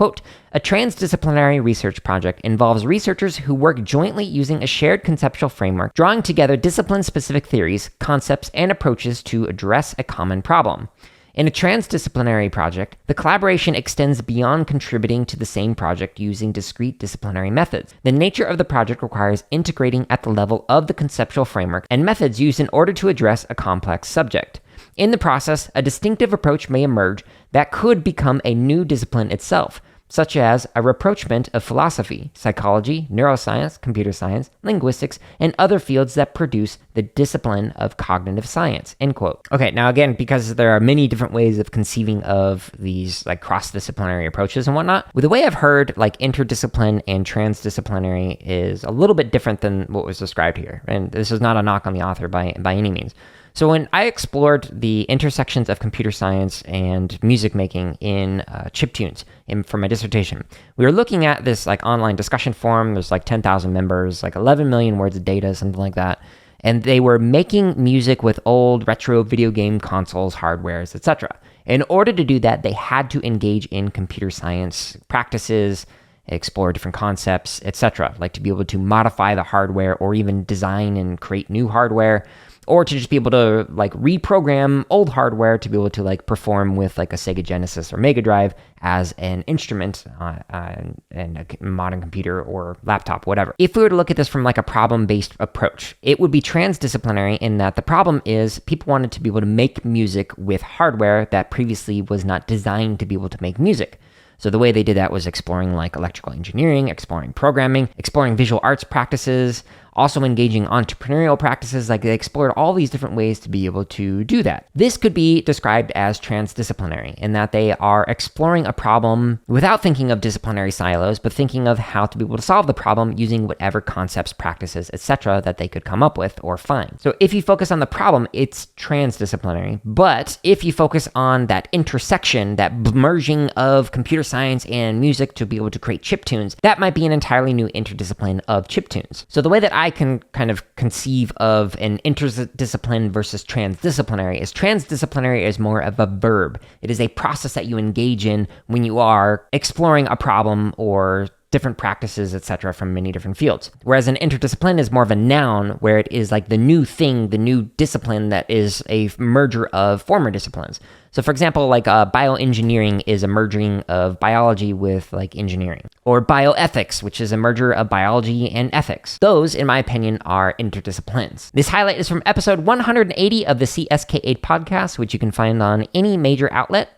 Quote, a transdisciplinary research project involves researchers who work jointly using a shared conceptual framework, drawing together discipline-specific theories, concepts, and approaches to address a common problem. In a transdisciplinary project, the collaboration extends beyond contributing to the same project using discrete disciplinary methods. The nature of the project requires integrating at the level of the conceptual framework and methods used in order to address a complex subject. In the process, a distinctive approach may emerge that could become a new discipline itself, such as a rapprochement of philosophy, psychology, neuroscience, computer science, linguistics, and other fields that produce the discipline of cognitive science, end quote. Okay, now again, because there are many different ways of conceiving of these like cross-disciplinary approaches and whatnot, the way I've heard like interdiscipline and transdisciplinary is a little bit different than what was described here. And this is not a knock on the author by any means. So when I explored the intersections of computer science and music making in chiptunes for my dissertation, we were looking at this like online discussion forum. There's like 10,000 members, like 11 million words of data, something like that. And they were making music with old retro video game consoles, hardwares, etc. In order to do that, they had to engage in computer science practices, explore different concepts, etc. Like to be able to modify the hardware or even design and create new hardware, or to just be able to like reprogram old hardware to be able to like perform with like a Sega Genesis or Mega Drive as an instrument in a modern computer or laptop, whatever. If we were to look at this from like a problem-based approach, it would be transdisciplinary in that the problem is people wanted to be able to make music with hardware that previously was not designed to be able to make music. So the way they did that was exploring like electrical engineering, exploring programming, exploring visual arts practices, also engaging entrepreneurial practices. Like they explored all these different ways to be able to do that. This could be described as transdisciplinary in that they are exploring a problem without thinking of disciplinary silos, but thinking of how to be able to solve the problem using whatever concepts, practices, etc. that they could come up with or find. So if you focus on the problem, it's transdisciplinary. But if you focus on that intersection, that merging of computer science and music to be able to create chiptunes, that might be an entirely new interdiscipline of chiptunes. So the way that I can kind of conceive of an interdiscipline versus transdisciplinary is more of a verb. It is a process that you engage in when you are exploring a problem or different practices, etc., from many different fields. Whereas an interdiscipline is more of a noun where it is like the new thing, the new discipline that is a merger of former disciplines. So for example, like bioengineering is a merging of biology with like engineering. Or bioethics, which is a merger of biology and ethics. Those, in my opinion, are interdisciplines. This highlight is from episode 180 of the CSK8 podcast, which you can find on any major outlet.